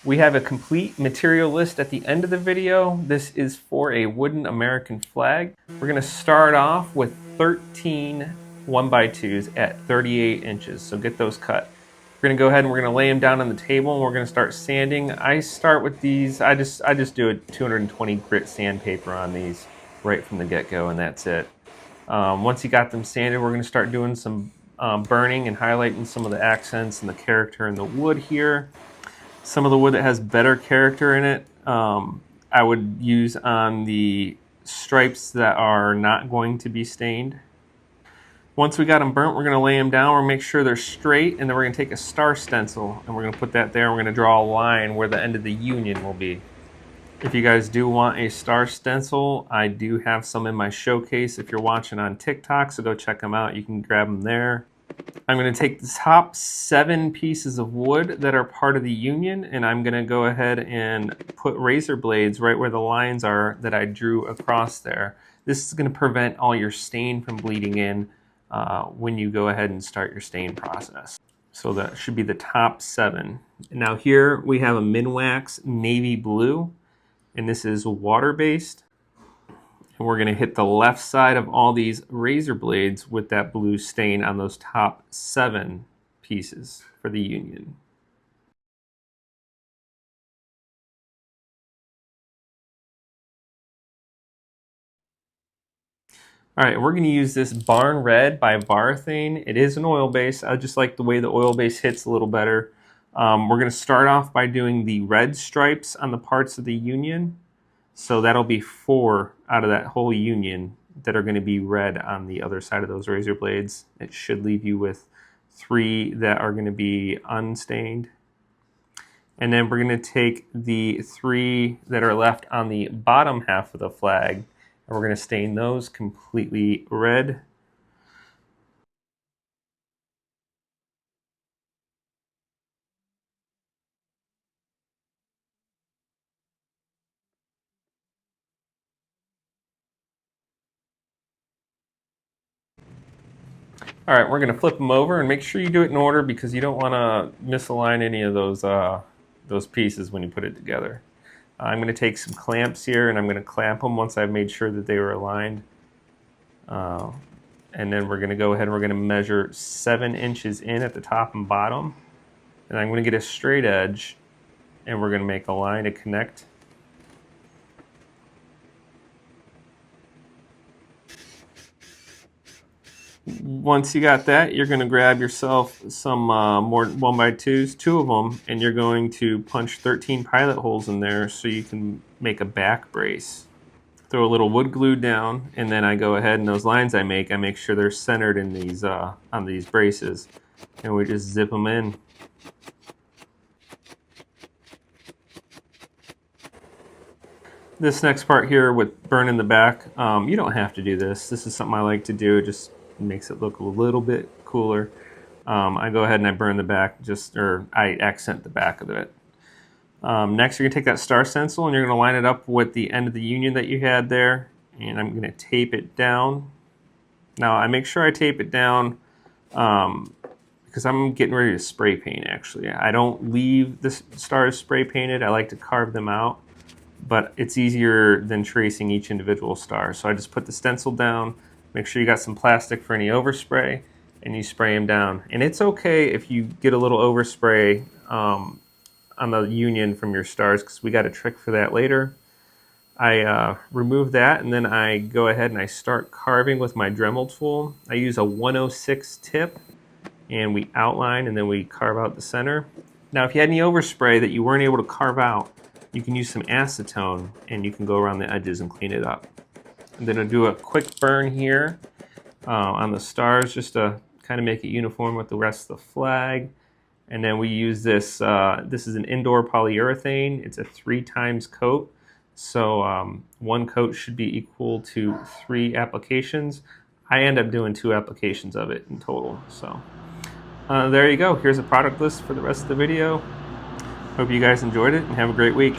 We have a complete material list at the end of the video. This is for a wooden American flag. We're going to start off with 13 1x2s at 38 inches, so get those cut. We're going to go ahead and we're going to lay them down on the table and we're going to start sanding. I start with these, I just do a 220 grit sandpaper on these right from the get-go, and that's it. Once you got them sanded, we're going to start doing some burning and highlighting some of the accents and the character in the wood here. Some of the wood that has better character in it, I would use on the stripes that are not going to be stained. Once we got them burnt, we're going to lay them down. We're going to make sure they're straight, and then we're going to take a star stencil and we're going to put that there. We're going to draw a line where the end of the union will be. If you guys do want a star stencil, I do have some in my showcase if you're watching on TikTok, so go check them out. You can grab them there. I'm going to take the top 7 pieces of wood that are part of the union, and I'm going to go ahead and put razor blades right where the lines are that I drew across there. This is going to prevent all your stain from bleeding in when you go ahead and start your stain process. So that should be the top 7. Now here we have a Minwax navy blue, and this is water-based. And we're going to hit the left side of all these razor blades with that blue stain on those top 7 pieces for the union. All right, we're going to use this Barn Red by Varathane. It is an oil base. I just like the way the oil base hits a little better. We're going to start off by doing the red stripes on the parts of the union. So that'll be 4 out of that whole union that are going to be red on the other side of those razor blades. It should leave you with 3 that are going to be unstained. And then we're going to take the 3 that are left on the bottom half of the flag, and we're going to stain those completely red. All right, we're going to flip them over and make sure you do it in order because you don't want to misalign any of those pieces when you put it together. I'm going to take some clamps here and I'm going to clamp them once I've made sure that they were aligned. And then we're going to go ahead and we're going to measure 7 inches in at the top and bottom. And I'm going to get a straight edge and we're going to make a line to connect. Once you got that, you're going to grab yourself some more 1x2s, 2 of them, and you're going to punch 13 pilot holes in there so you can make a back brace. Throw a little wood glue down, and then I go ahead and those lines I make sure they're centered in these on these braces, and we just zip them in. This next part here with burning the back, you don't have to do this. This is something I like to do. It just makes it look a little bit cooler. I go ahead and I burn the back, or I accent the back of it. Next, you're going to take that star stencil and you're going to line it up with the end of the union that you had there. And I'm going to tape it down. Now, I make sure I tape it down because I'm getting ready to spray paint, actually. I don't leave the stars spray painted. I like to carve them out. But it's easier than tracing each individual star. So I just put the stencil down, make sure you got some plastic for any overspray, and you spray them down. And it's okay if you get a little overspray on the union from your stars, because we got a trick for that later. I remove that, and then I go ahead and I start carving with my Dremel tool. I use a 106 tip, and we outline, and then we carve out the center. Now, if you had any overspray that you weren't able to carve out, you can use some acetone, and you can go around the edges and clean it up. And then I'll do a quick burn here on the stars just to kind of make it uniform with the rest of the flag. And then we use this, this is an indoor polyurethane. It's a 3 times coat. So 1 coat should be equal to 3 applications. I end up doing 2 applications of it in total. So there you go. Here's a product list for the rest of the video. Hope you guys enjoyed it and have a great week.